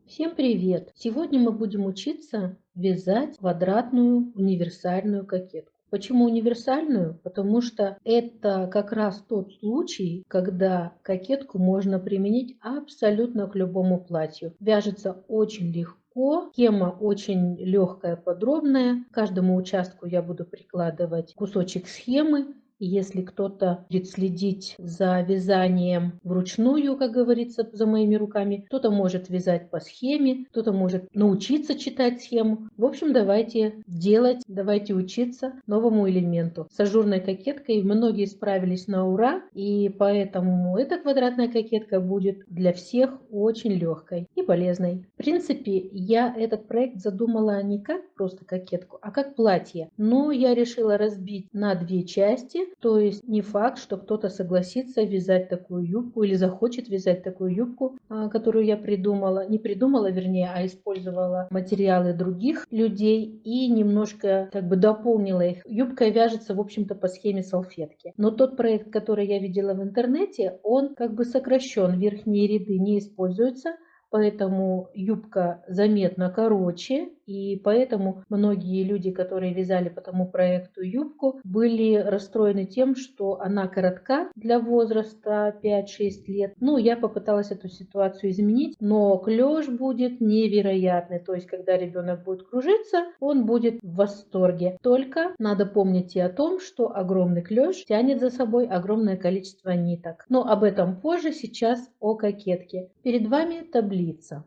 Всем привет! Сегодня мы будем учиться вязать квадратную универсальную кокетку. Почему универсальную? Потому что это как раз тот случай, когда кокетку можно применить абсолютно к любому платью. Вяжется очень легко, схема очень легкая, подробная. К каждому участку я буду прикладывать кусочек схемы. И если кто-то будет следить за вязанием вручную, как говорится, за моими руками, кто-то может вязать по схеме, кто-то может научиться читать схему. В общем, давайте делать, давайте учиться новому элементу. С ажурной кокеткой многие справились на ура, и поэтому эта квадратная кокетка будет для всех очень легкой и полезной. В принципе, я этот проект задумала не как просто кокетку, а как платье. Но я решила разбить на две части, то есть не факт, что кто-то согласится вязать такую юбку или захочет вязать такую юбку, которую я придумала. Не придумала, вернее, а использовала материалы других людей и немножко как бы дополнила их. Юбка вяжется, в общем-то, по схеме салфетки. Но тот проект, который я видела в интернете, он как бы сокращен, верхние ряды не используются, поэтому юбка заметно короче, и поэтому многие люди, которые вязали по тому проекту юбку, были расстроены тем, что она коротка для возраста 5-6 лет. Ну, я попыталась эту ситуацию изменить, но клеш будет невероятный. То есть, когда ребенок будет кружиться, он будет в восторге. Только надо помнить и о том, что огромный клеш тянет за собой огромное количество ниток. Но об этом позже, сейчас о кокетке. Перед вами таблица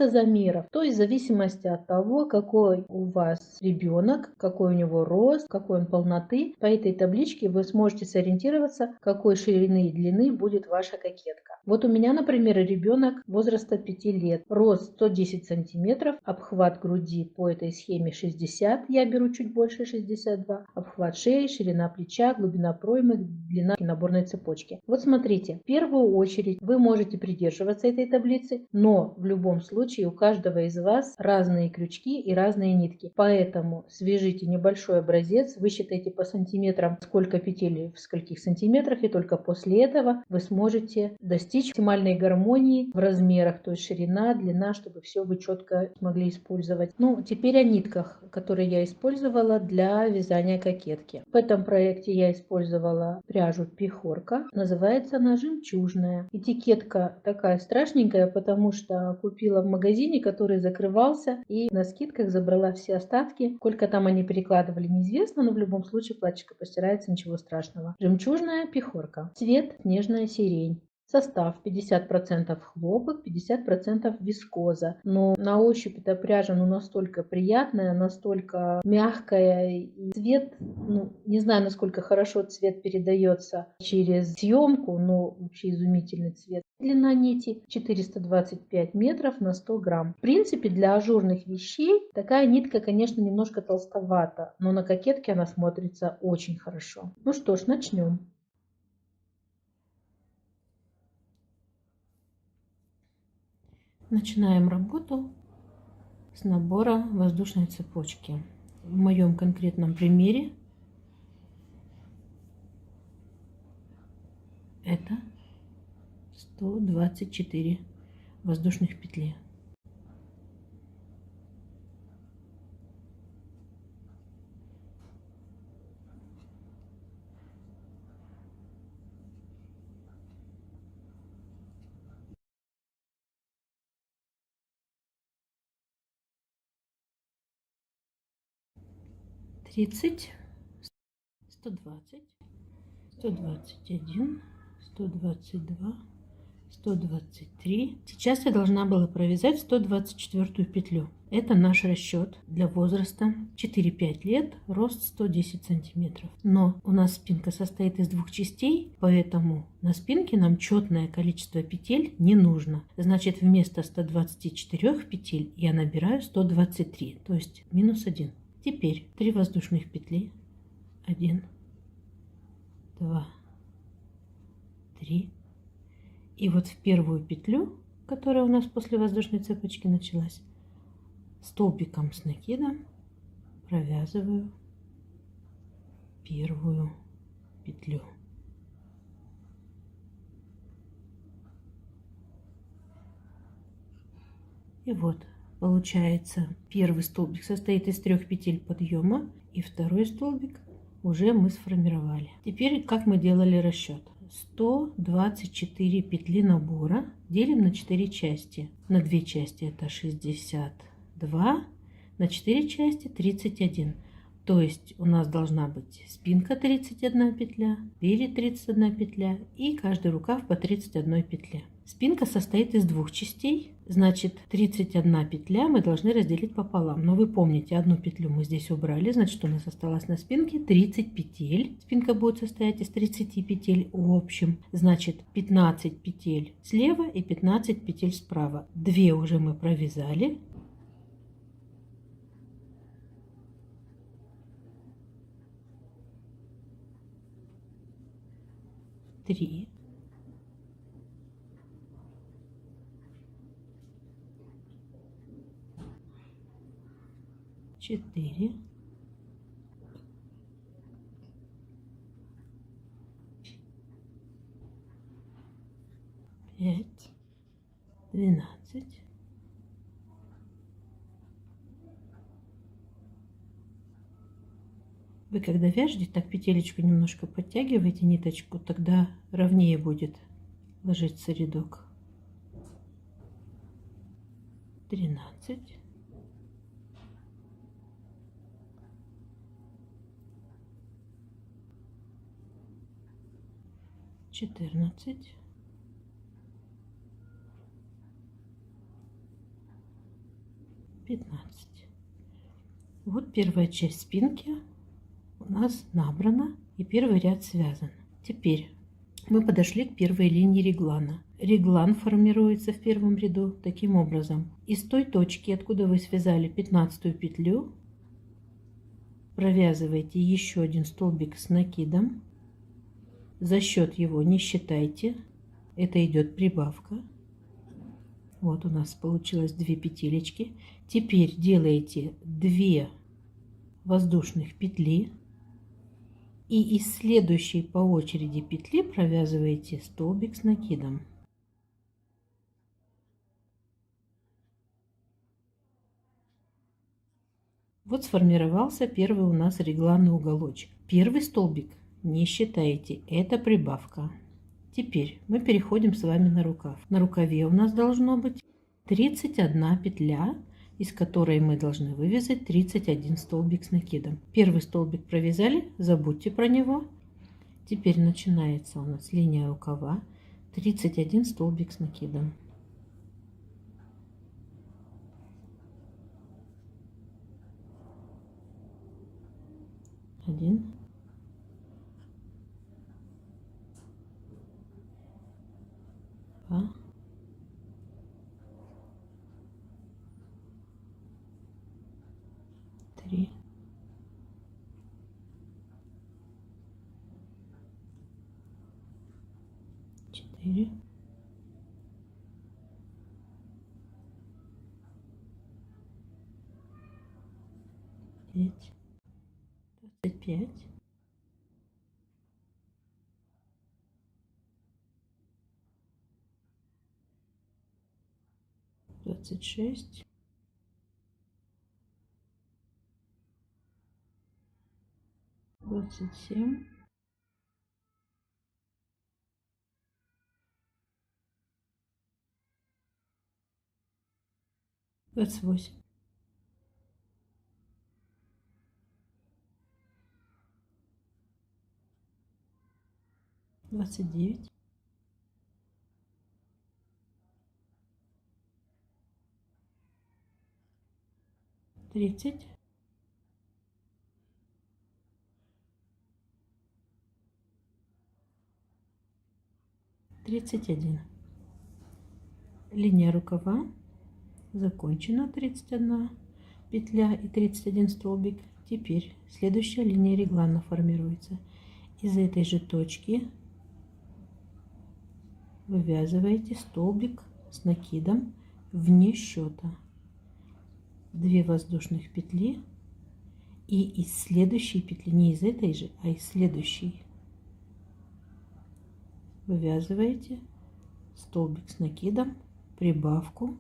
замеров. То есть, в зависимости от того, какой у вас ребенок, какой у него рост, какой он полноты, по этой табличке вы сможете сориентироваться, какой ширины и длины будет ваша кокетка. Вот у меня, например, ребенок возраста 5 лет, рост 110 сантиметров, обхват груди по этой схеме 60, я беру чуть больше 62, обхват шеи, ширина плеча, глубина проймы, длина наборной цепочки. Вот смотрите, в первую очередь вы можете придерживаться этой таблицы, но в любом случае у каждого из вас разные крючки и разные нитки. Поэтому свяжите небольшой образец, высчитайте по сантиметрам, сколько петель в скольких сантиметрах, и только после этого вы сможете достичь оптимальной гармонии в размерах, то есть ширина, длина, чтобы все вы четко смогли использовать. Ну, теперь о нитках, которые я использовала для вязания кокетки. В этом проекте я использовала пряжу Пихорка, называется она жемчужная. Этикетка такая страшненькая, потому что купила в магазине, который закрывался, и на скидках забрала все остатки. Сколько там они перекладывали, неизвестно, но в любом случае платьишко постирается, ничего страшного. Жемчужная Пихорка. Цвет нежная сирень. Состав 50% хлопок, 50% вискоза. Но на ощупь эта пряжа настолько приятная, настолько мягкая. И цвет, не знаю, насколько хорошо цвет передается через съемку, но вообще изумительный цвет. Длина нити 425 метров на 100 грамм. В принципе, для ажурных вещей такая нитка, конечно, немножко толстовата, но на кокетке она смотрится очень хорошо. Ну что ж, начнем. Начинаем работу с набора воздушной цепочки. В моем конкретном примере это 124 воздушных петли. Тридцать, 120, 121, 122, 123. Сейчас я должна была провязать 124 петлю. Это наш расчет для возраста 4-5 лет, рост 110 сантиметров. Но у нас спинка состоит из двух частей, поэтому на спинке нам четное количество петель не нужно. Значит, вместо 124 петель я набираю 123, то есть минус 1. Теперь 3 воздушных петли. 1, 2, 3. И вот в первую петлю, которая у нас после воздушной цепочки началась, столбиком с накидом провязываю первую петлю. И вот получается, первый столбик состоит из 3 петель подъема, и второй столбик уже мы сформировали. Теперь как мы делали расчет? 124 петли набора делим на 4 части. На 2 части это 62, на 4 части 31. То есть у нас должна быть спинка 31 петля, перед 31 петля и каждый рукав по 31 петле. Спинка состоит из 2 частей, значит 31 петля мы должны разделить пополам. Но вы помните, одну петлю мы здесь убрали, значит у нас осталось на спинке 30 петель. Спинка будет состоять из 30 петель в общем. Значит 15 петель слева и 15 петель справа. 2 уже мы провязали. 3, 4, 5, 12. Вы когда вяжете, так петелечку немножко подтягиваете ниточку, тогда ровнее будет ложиться рядок. 13, 14, 15. Вот первая часть спинки у нас набрана и первый ряд связан. Теперь мы подошли к первой линии реглана. Реглан формируется в первом ряду таким образом. Из той точки, откуда вы связали 15 петлю, провязываете еще один столбик с накидом. За счет его не считайте, это идет прибавка. Вот у нас получилось 2 петелечки. Теперь делаете 2 воздушных петли. И из следующей по очереди петли провязываете столбик с накидом. Вот сформировался первый у нас регланный уголочек. Первый столбик не считаете, это прибавка. Теперь мы переходим с вами на рукав. На рукаве у нас должно быть 31 петля, из которой мы должны вывязать 31 столбик с накидом. Первый столбик провязали, забудьте про него. Теперь начинается у нас линия рукава, 31 столбик с накидом. 1, 2, 3, 4, 5, 25, 26, 27, 28, 29, 30, 31. Линия рукава закончена, 31 петля и 31 столбик. Теперь следующая линия реглана формируется. Из этой же точки вывязываете столбик с накидом вне счета. 2 воздушных петли и из следующей петли, не из этой же, а из следующей, вывязываете столбик с накидом, прибавку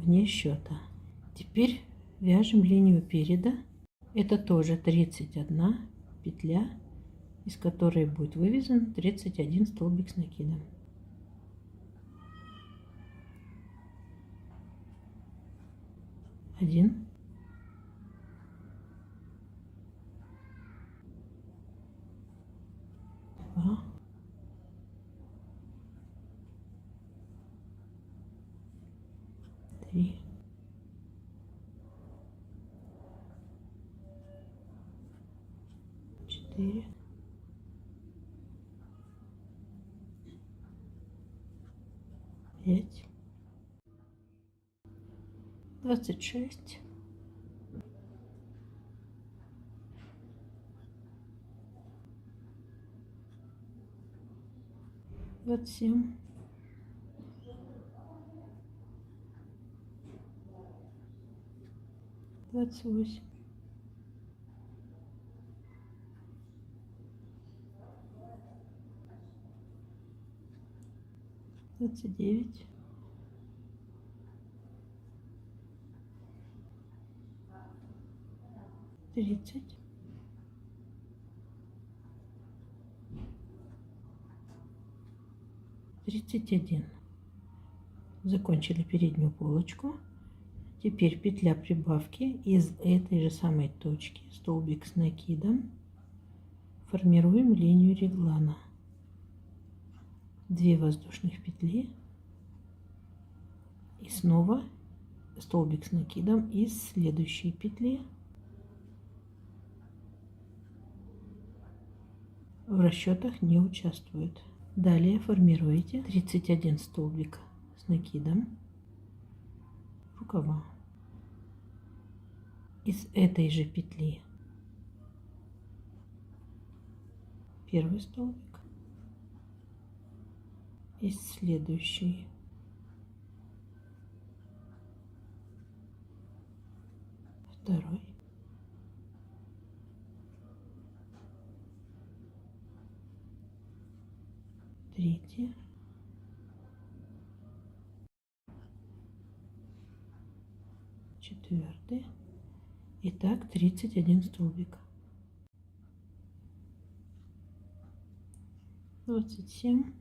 вне счета. Теперь вяжем линию переда. Это тоже 31 петля, из которой будет вывязан 31 столбик с накидом. 1, 2, 3, 4, 5, 26, 27, 28, 29, 30, 31. Закончили переднюю полочку. Теперь петля прибавки из этой же самой точки, столбик с накидом, формируем линию реглана. 2 воздушных петли и снова столбик с накидом из следующей петли. В расчетах не участвует. Далее формируете 31 столбик с накидом, рукава. Из этой же петли первый столбик, из следующей второй, третий, четвертый. Итак, 31 столбик. 27,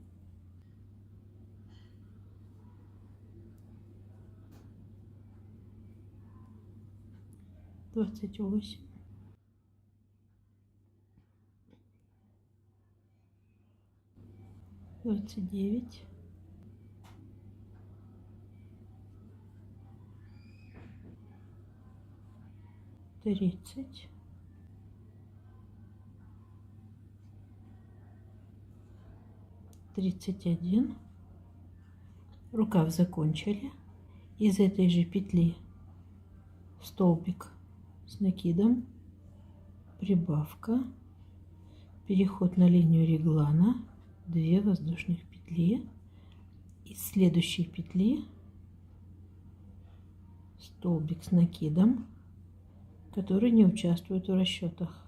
28, 29, 30, 31. Рукав закончили. Из этой же петли столбик с накидом, прибавка, переход на линию реглана, 2 воздушных петли. Из следующей петли столбик с накидом, который не участвует в расчетах.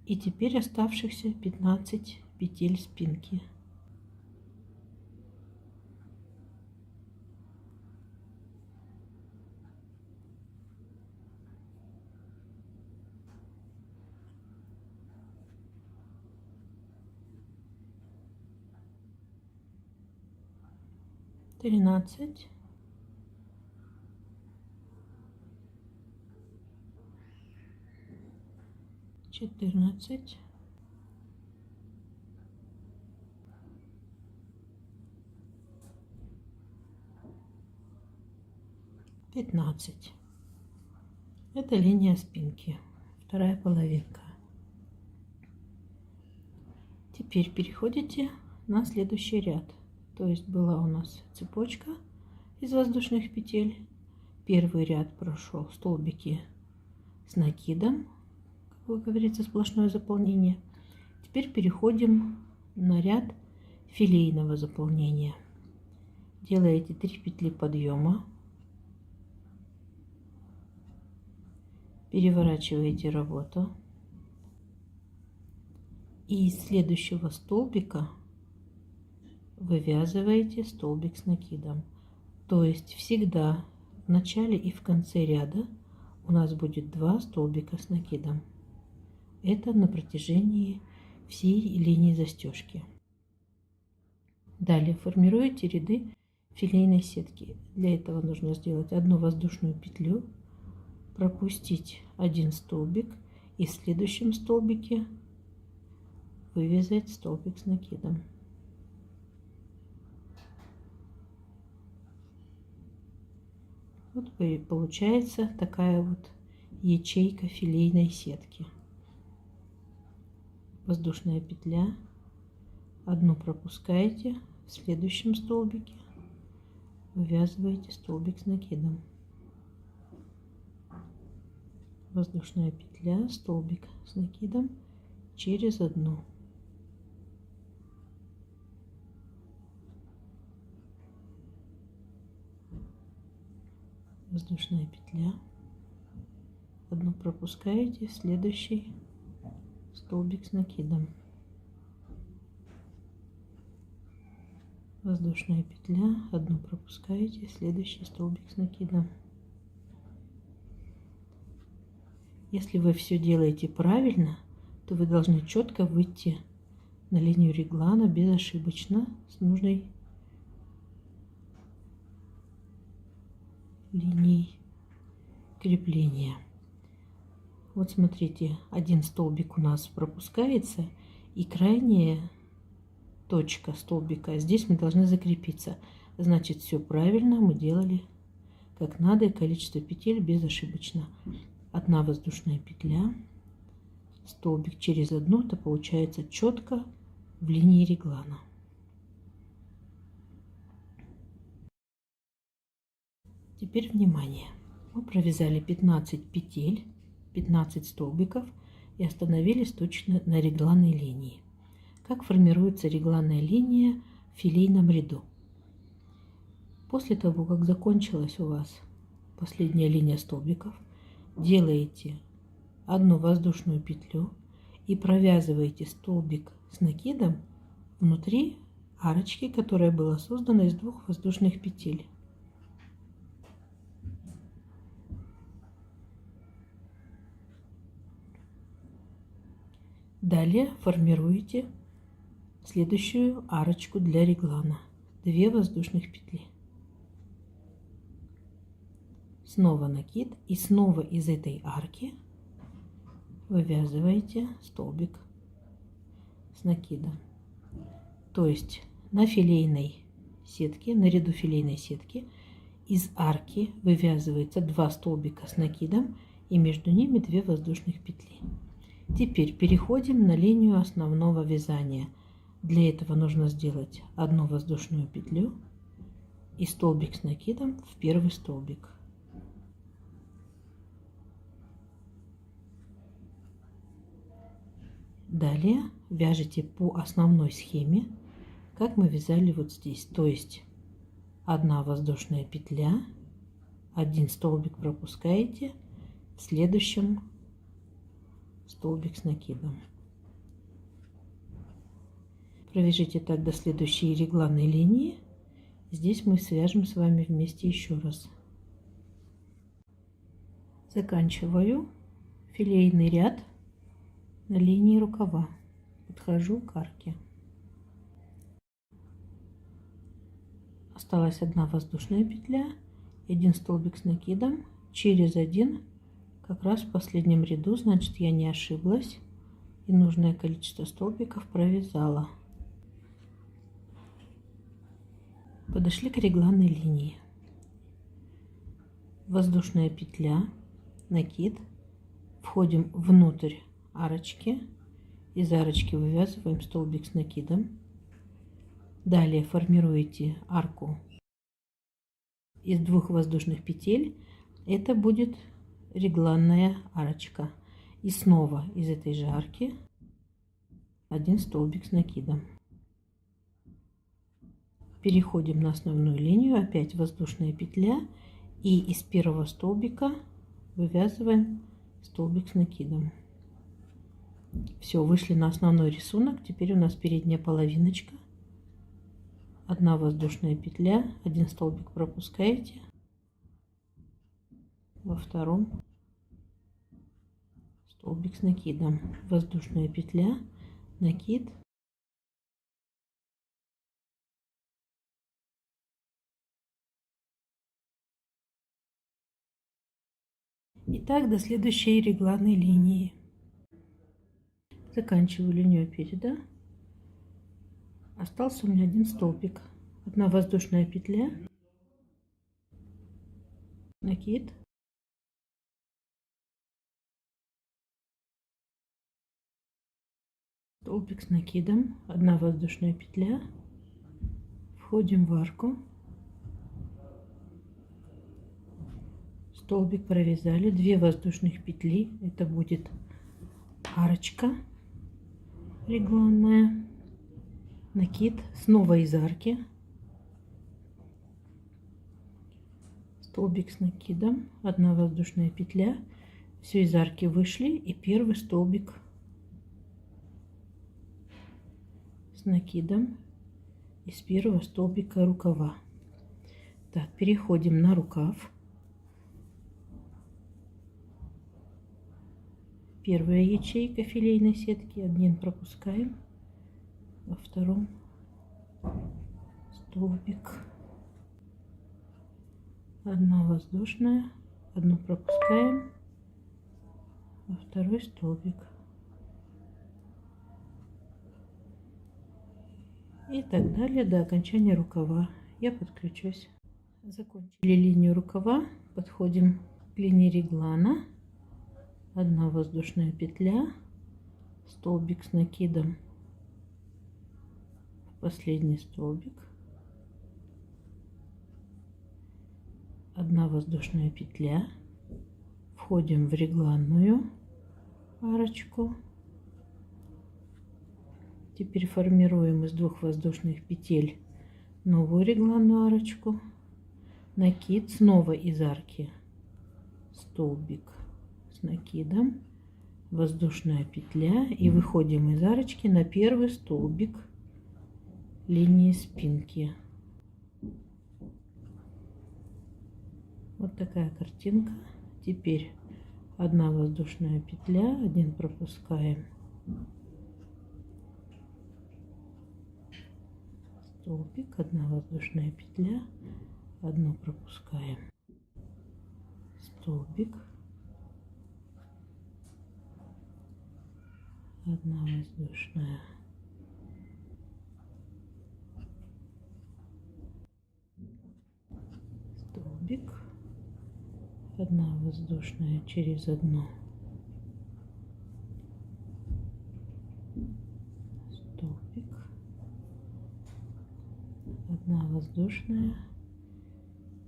И теперь оставшихся 15 петель спинки. Тринадцать, 14, 15. Это линия спинки, вторая половинка. Теперь переходите на следующий ряд. То есть была у нас цепочка из воздушных петель. Первый ряд прошел столбики с накидом, как говорится, сплошное заполнение. Теперь переходим на ряд филейного заполнения. Делаете 3 петли подъема, переворачиваете работу и из следующего столбика вывязываете столбик с накидом. То есть всегда в начале и в конце ряда у нас будет 2 столбика с накидом. Это на протяжении всей линии застежки. Далее формируете ряды филейной сетки. Для этого нужно сделать одну воздушную петлю, пропустить один столбик и в следующем столбике вывязать столбик с накидом. Вот получается такая вот ячейка филейной сетки. Воздушная петля, одну пропускаете, в следующем столбике вывязываете столбик с накидом. Воздушная петля, столбик с накидом через одну. Воздушная петля, одну пропускаете, следующий столбик с накидом. Воздушная петля, одну пропускаете, следующий столбик с накидом. Если вы все делаете правильно, то вы должны четко выйти на линию реглана безошибочно с нужной линией крепления. Вот смотрите, один столбик у нас пропускается, и крайняя точка столбика, здесь мы должны закрепиться. Значит, все правильно мы делали как надо, и количество петель безошибочно. Одна воздушная петля, столбик через одну, это получается четко в линии реглана. Теперь внимание, мы провязали 15 петель, 15 столбиков и остановились точно на регланной линии. Как формируется регланная линия в филейном ряду? После того, как закончилась у вас последняя линия столбиков, делаете одну воздушную петлю и провязываете столбик с накидом внутри арочки, которая была создана из 2 воздушных петель. Далее формируете следующую арочку для реглана. 2 воздушных петли. Снова накид и снова из этой арки вывязываете столбик с накидом. То есть на филейной сетке, на ряду филейной сетки из арки вывязывается 2 столбика с накидом и между ними 2 воздушных петли. Теперь переходим на линию основного вязания. Для этого нужно сделать одну воздушную петлю и столбик с накидом в первый столбик. Далее вяжите по основной схеме, как мы вязали вот здесь. То есть одна воздушная петля, один столбик пропускаете, в следующем столбик с накидом. Провяжите так до следующей регланной линии. Здесь мы свяжем с вами вместе еще раз. Заканчиваю филейный ряд на линии рукава. Подхожу к арке. Осталась одна воздушная петля и один столбик с накидом через один, как раз в последнем ряду, значит, я не ошиблась и нужное количество столбиков провязала. Подошли к регланной линии. Воздушная петля, накид, входим внутрь арочки, из арочки вывязываем столбик с накидом. Далее формируете арку из 2 воздушных петель. Это будет регланная арочка. И снова из этой же арки один столбик с накидом. Переходим на основную линию, опять воздушная петля, и из первого столбика вывязываем столбик с накидом. Все, вышли на основной рисунок. Теперь у нас передняя половиночка 1 воздушная петля, 1 столбик пропускаете, во втором столбик с накидом, воздушная петля, накид, и так до следующей регланной линии. Заканчиваю линию переда. Остался у меня 1 столбик, 1 воздушная петля, накид, столбик с накидом, 1 воздушная петля, входим в арку, столбик провязали, 2 воздушных петли, это будет арочка регланная, накид, снова из арки, столбик с накидом, 1 воздушная петля, все из арки вышли, и первый столбик с накидом из первого столбика рукава. Так, переходим на рукав. Первая ячейка филейной сетки, 1 пропускаем, во втором столбик, 1 воздушная, 1 пропускаем, во второй столбик. И так далее до окончания рукава. Я подключусь. Закончили линию рукава, подходим к линии реглана, 1 воздушная петля, столбик с накидом в последний столбик, 1 воздушная петля, входим в регланную арочку. Теперь формируем из 2 воздушных петель новую регланную арочку, накид, снова из арки столбик с накидом, воздушная петля, и выходим из арочки на первый столбик линии спинки. Вот такая картинка. Теперь 1 воздушная петля, 1 пропускаем, столбик, 1 воздушная петля, 1 пропускаем, столбик, 1 воздушная, столбик, 1 воздушная через 1, столбик, 1 воздушная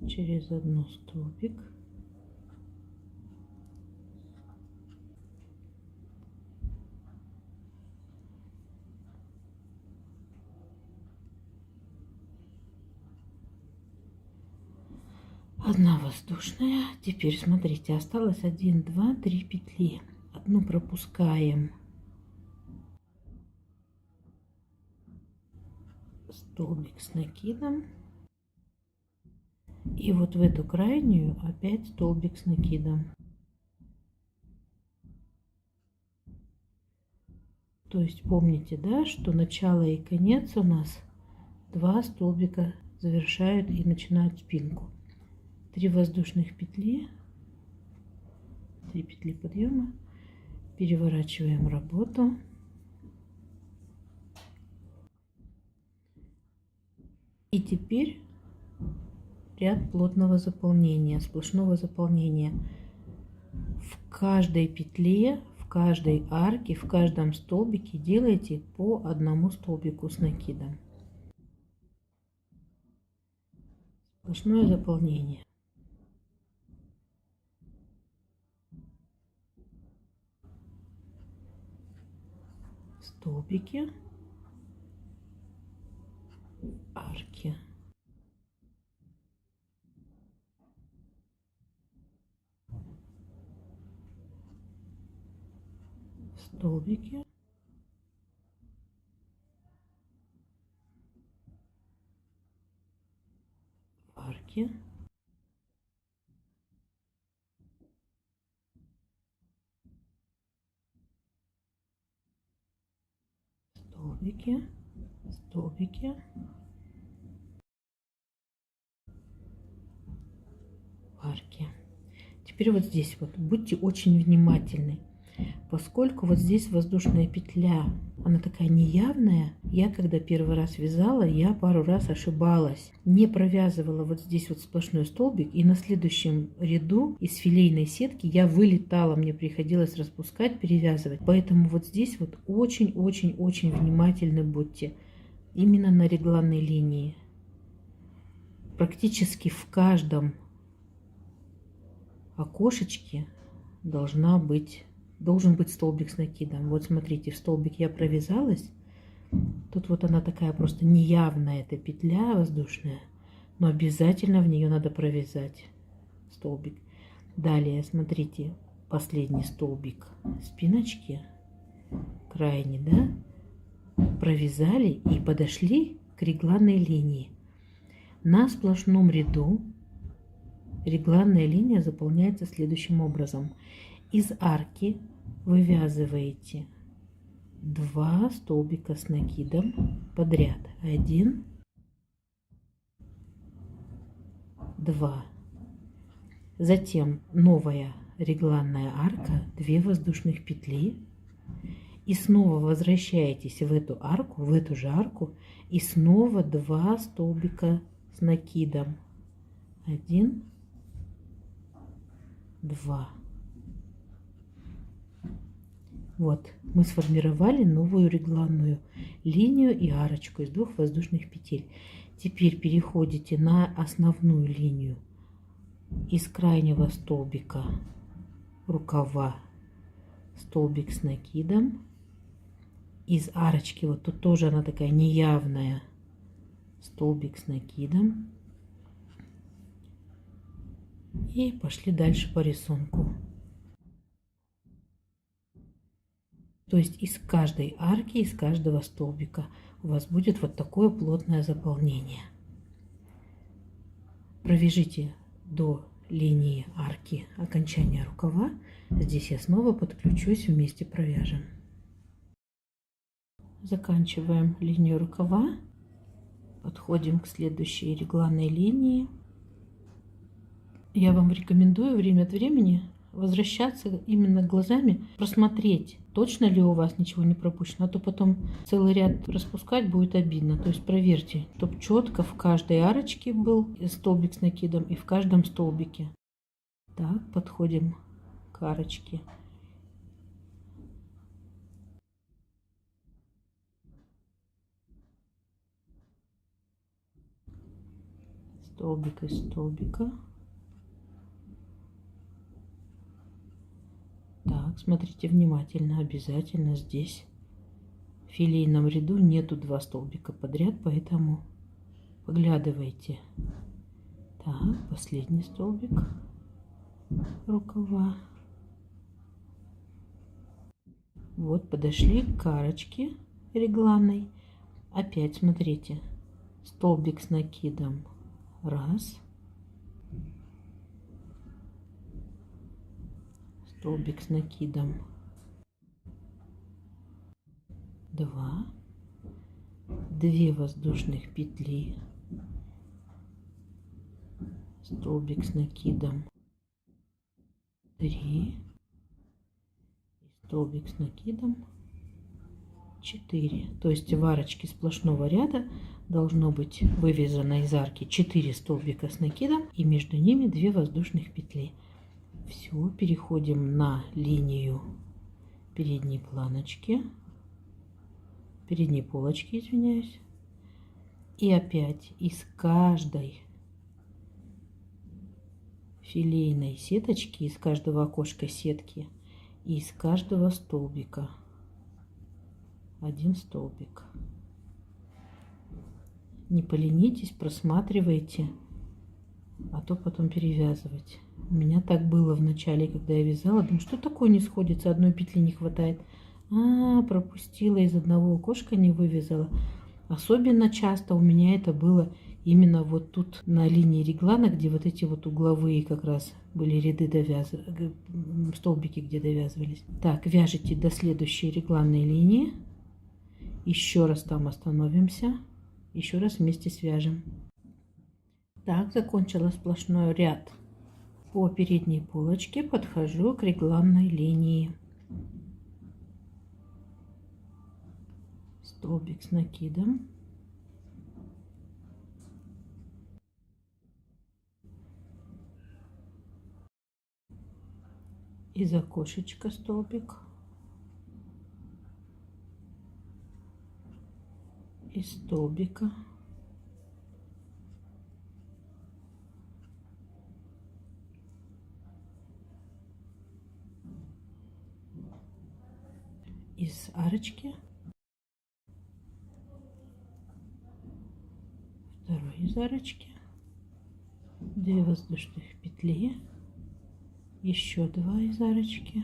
через 1, столбик, одна воздушная. Теперь смотрите, осталось 1, 2, 3 петли, 1 пропускаем, столбик с накидом, и вот в эту крайнюю опять столбик с накидом. То есть помните, да, что начало и конец у нас 2 столбика завершают и начинают спинку. 3 воздушных петли, 3 петли подъема, переворачиваем работу. И теперь ряд плотного заполнения, сплошного заполнения. В каждой петле, в каждой арке, в каждом столбике делайте по 1 столбику с накидом. Сплошное заполнение. Столбики, арки. Столбики, столбики, столбики, столбики, арки. Теперь вот здесь вот будьте очень внимательны, поскольку вот здесь воздушная петля, она такая неявная. Я когда первый раз вязала, я пару раз ошибалась, не провязывала вот здесь вот сплошной столбик, и на следующем ряду из филейной сетки я вылетала, мне приходилось распускать, перевязывать. Поэтому вот здесь вот очень-очень-очень внимательны будьте именно на регланной линии. Практически в каждом окошечке должен быть столбик с накидом. Вот смотрите, в столбик я провязалась. Тут вот она такая просто неявная, эта петля воздушная, но обязательно в нее надо провязать столбик. Далее, смотрите, последний столбик спиночки, крайний, да, провязали и подошли к регланной линии. На сплошном ряду регланная линия заполняется следующим образом. Из арки вывязываете 2 столбика с накидом подряд. 1, 2. Затем новая регланная арка, 2 воздушных петли. И снова возвращаетесь в эту арку, в эту же арку, и снова 2 столбика с накидом. 1, 2. Вот, мы сформировали новую регланную линию и арочку из 2 воздушных петель. Теперь переходите на основную линию. Из крайнего столбика рукава столбик с накидом. Из арочки, вот тут тоже она такая неявная, столбик с накидом. И пошли дальше по рисунку. То есть из каждой арки, из каждого столбика у вас будет вот такое плотное заполнение. Провяжите до линии арки окончания рукава. Здесь я снова подключусь, вместе провяжем. Заканчиваем линию рукава. Подходим к следующей регланной линии. Я вам рекомендую время от времени возвращаться именно глазами, просмотреть, точно ли у вас ничего не пропущено, а то потом целый ряд распускать будет обидно. То есть проверьте, чтобы четко в каждой арочке был столбик с накидом и в каждом столбике. Так, подходим к арочке. Столбик из столбика. Так, смотрите внимательно, обязательно здесь в филейном ряду нету 2 столбика подряд, поэтому поглядывайте. Так, последний столбик рукава. Вот подошли к арочке регланной. Опять смотрите, столбик с накидом. Раз. Столбик с накидом 2, 2 воздушных петли, столбик с накидом 3, столбик с накидом 4. То есть в арочке сплошного ряда должно быть вывязано из арки 4 столбика с накидом и между ними 2 воздушных петли. Все, переходим на линию передней планочки, передней полочки, извиняюсь. И опять из каждой филейной сеточки, из каждого окошка сетки и из каждого столбика 1 столбик. Не поленитесь, просматривайте, а то потом перевязывать. У меня так было в начале, когда я вязала. Думаю, что такое не сходится, одной петли не хватает. Пропустила, из одного окошка не вывязала. Особенно часто у меня это было именно вот тут на линии реглана, где вот эти вот угловые как раз были ряды столбики, где довязывались. Так, вяжите до следующей регланной линии. Еще раз там остановимся. Еще раз вместе свяжем. Так, закончила сплошной ряд. По передней полочке подхожу к регланной линии. Столбик с накидом. Из окошечка столбик. Из столбика. Из арочки. Второй из арочки. 2 воздушных петли. Еще 2 из арочки.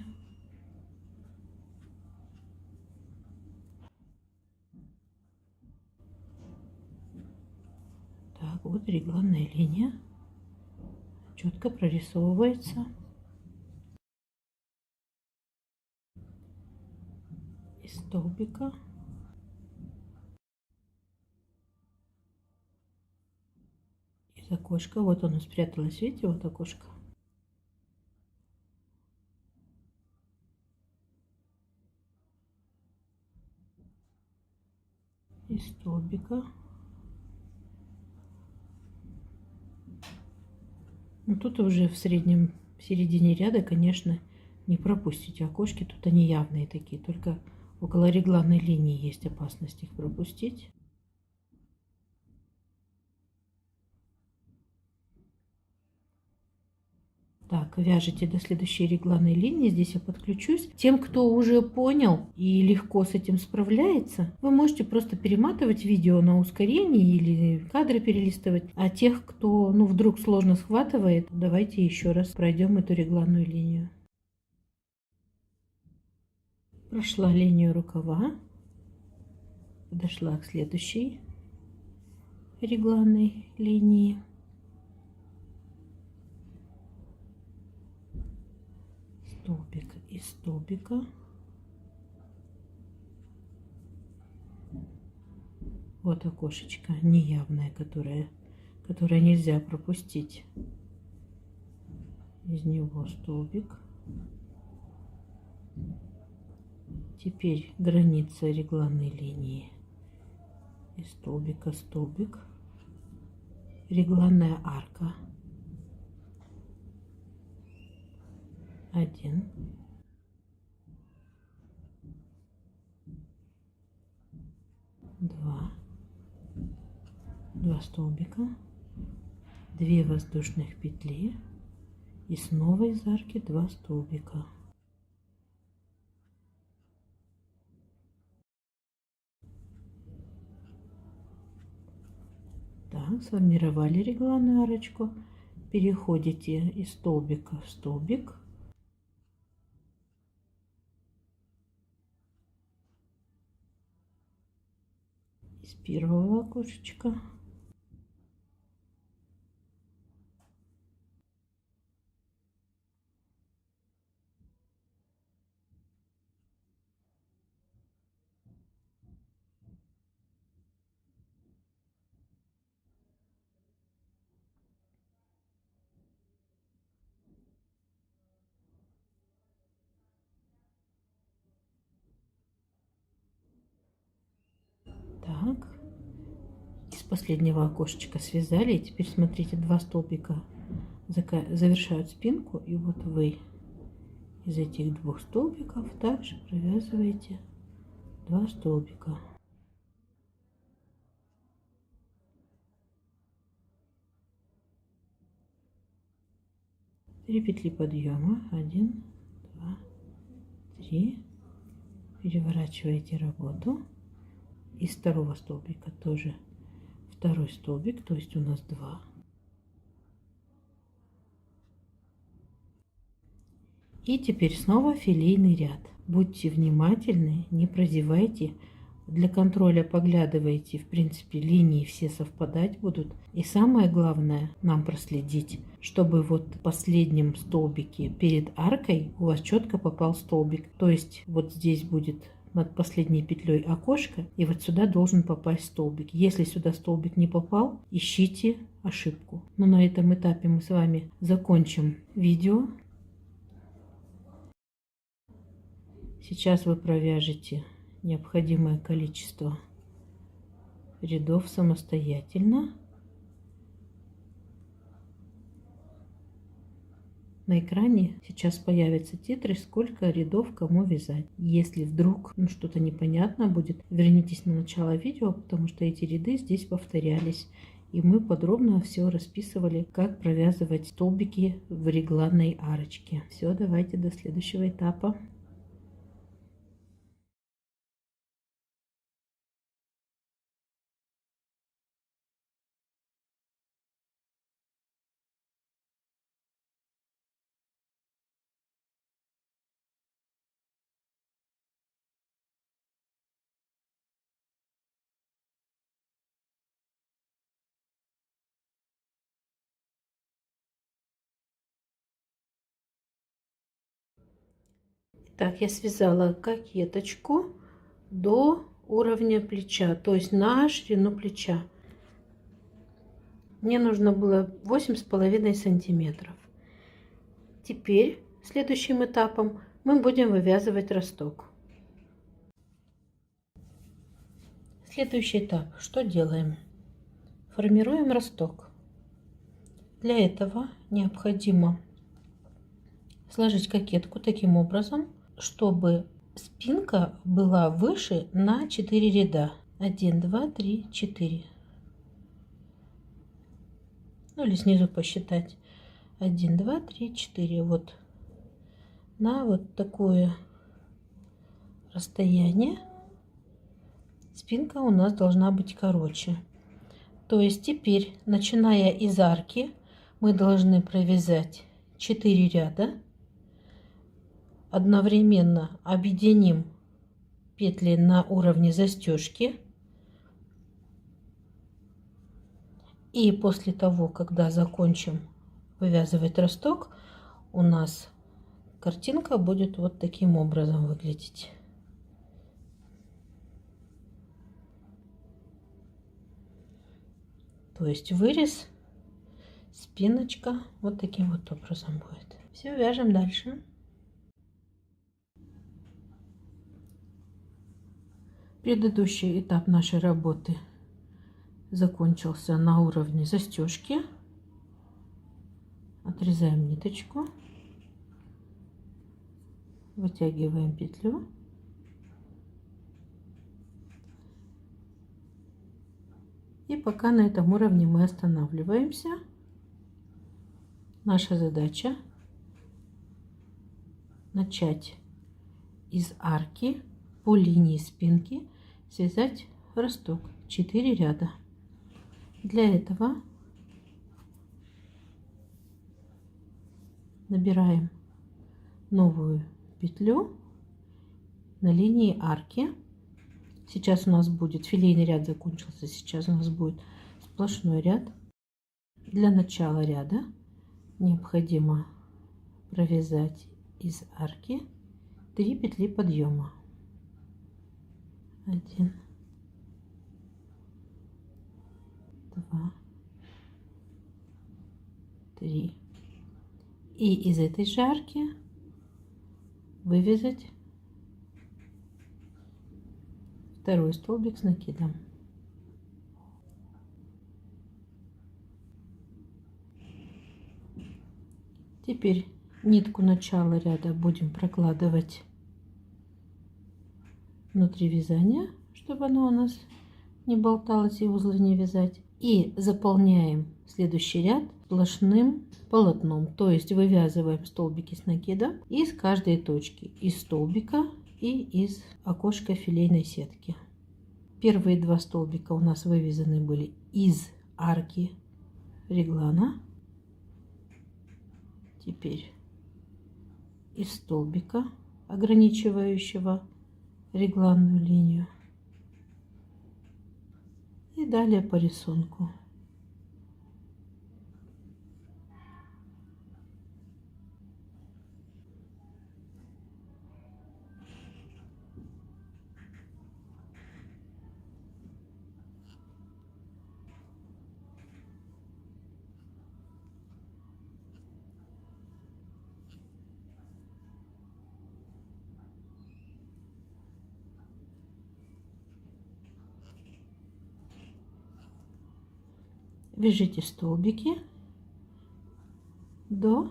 Так, вот регланная линия четко прорисовывается. Из столбика. Из окошка. Вот оно спряталось, видите, вот окошко. Из столбика. Ну, тут уже в среднем, в середине ряда, конечно, не пропустите окошки. Тут они явные такие, только около регланной линии есть опасность их пропустить. Так, вяжите до следующей регланной линии. Здесь я подключусь. Тем, кто уже понял и легко с этим справляется, вы можете просто перематывать видео на ускорение или кадры перелистывать. А тех, кто вдруг сложно схватывает, давайте еще раз пройдем эту регланную линию. Прошла линию рукава, подошла к следующей регланной линии. Столбик из столбика. Вот окошечко неявное, которое нельзя пропустить. Из него столбик. Теперь граница регланной линии. Из столбика столбик. Регланная арка. 1. 2. 2 столбика. 2 воздушных петли. И снова из арки 2 столбика. Так, сформировали регланную арочку. Переходите из столбика в столбик. Из первого окошечка. Так, из последнего окошечка связали. И теперь смотрите, 2 столбика завершают спинку. И вот вы из этих 2 столбиков также провязываете 2 столбика. 3 петли подъема. 1, 2, 3. Переворачиваете работу. Из второго столбика тоже второй столбик, то есть у нас 2. И теперь снова филейный ряд. Будьте внимательны, не прозевайте Для контроля поглядывайте, в принципе, линии все совпадать будут. И самое главное нам проследить, чтобы вот в последнем столбике перед аркой у вас четко попал столбик. То есть вот здесь будет над последней петлей окошко, и вот сюда должен попасть столбик. Если сюда столбик не попал, ищите ошибку. Но на этом этапе мы с вами закончим видео. Сейчас вы провяжете необходимое количество рядов самостоятельно. На экране сейчас появятся титры, сколько рядов кому вязать. Если вдруг что-то непонятно будет, вернитесь на начало видео, потому что эти ряды здесь повторялись. И мы подробно все расписывали, как провязывать столбики в регланной арочке. Все, давайте до следующего этапа. Так, я связала кокеточку до уровня плеча, то есть на ширину плеча. Мне нужно было 8,5 сантиметров. Теперь следующим этапом мы будем вывязывать росток. Следующий этап. Что делаем? Формируем росток. Для этого необходимо сложить кокетку таким образом, чтобы спинка была выше на 4 ряда. 1, 2, 3, 4. Ну или снизу посчитать. 1, 2, 3, 4. Вот на вот такое расстояние спинка у нас должна быть короче. То есть теперь, начиная из арки, мы должны провязать 4 ряда. Одновременно объединим петли на уровне застежки. И после того, когда закончим вывязывать росток, у нас картинка будет вот таким образом выглядеть. То есть вырез, спиночка вот таким вот образом будет. Все, вяжем дальше. Предыдущий этап нашей работы закончился на уровне застежки. Отрезаем ниточку, вытягиваем петлю. И пока на этом уровне мы останавливаемся. Наша задача начать из арки по линии спинки связать росток 4 ряда. Для этого набираем новую петлю на линии арки. Сейчас у нас будет филейный ряд закончился, сейчас у нас будет сплошной ряд. Для начала ряда необходимо провязать из арки 3 петли подъема. 1, 2, 3. И из этой же арки вывязать второй столбик с накидом. Теперь нитку начала ряда будем прокладывать внутри вязания, чтобы оно у нас не болталось и узлы не вязать. И заполняем следующий ряд сплошным полотном. То есть вывязываем столбики с накидом из каждой точки, из столбика и из окошка филейной сетки. Первые 2 столбика у нас вывязаны были из арки реглана. Теперь из столбика, ограничивающего регланную линию. И далее по рисунку. Вяжите столбики до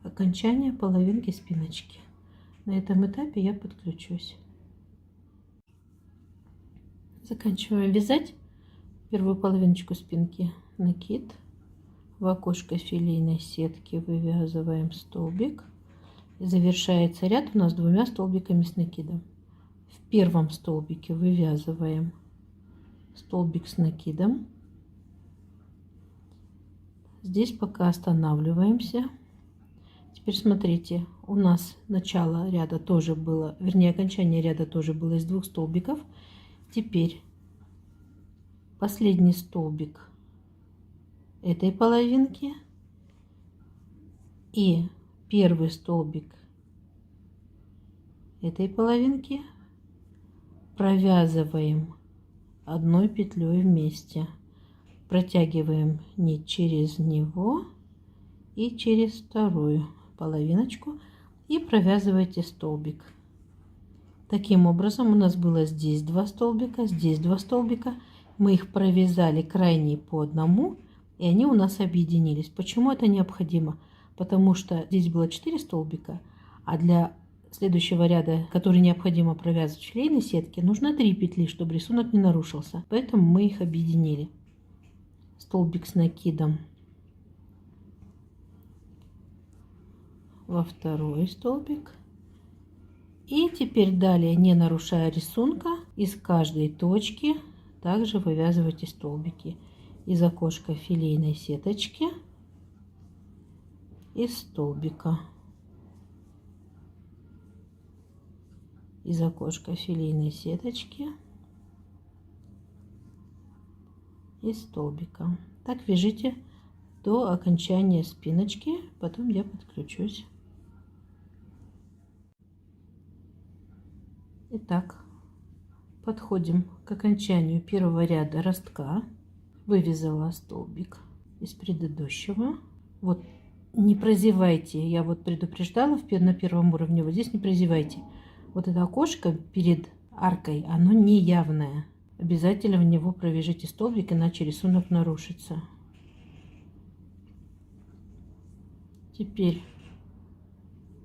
окончания половинки спиночки. На этом этапе я подключусь. Заканчиваем вязать первую половиночку спинки. Накид. В окошко филейной сетки вывязываем столбик. И завершается ряд у нас двумя столбиками с накидом. В первом столбике вывязываем столбик с накидом. Здесь пока останавливаемся. Теперь смотрите, у нас начало ряда тоже было, вернее окончание ряда тоже было из двух столбиков. Теперь последний столбик этой половинки и первый столбик этой половинки провязываем одной петлей вместе. Протягиваем нить через него и через вторую половиночку и провязываете столбик. Таким образом у нас было здесь два столбика, здесь два столбика. Мы их провязали крайние по одному, и они у нас объединились. Почему это необходимо? Потому что здесь было 4 столбика, а для следующего ряда, который необходимо провязывать в филейной сетке, нужно 3 петли, чтобы рисунок не нарушился. Поэтому мы их объединили. Столбик с накидом во второй столбик. И теперь далее, не нарушая рисунка, из каждой точки также вывязывайте столбики. Из окошка филейной сеточки, из столбика. Из окошка филейной сеточки, из столбика. Так вяжите до окончания спиночки, потом я подключусь. Итак, подходим к окончанию первого ряда ростка. Вывязала столбик из предыдущего. Вот не прозевайте, я вот предупреждала на первом уровне, вот здесь не прозевайте. Вот это окошко перед аркой, оно неявное. Обязательно в него провяжите столбик, иначе рисунок нарушится. Теперь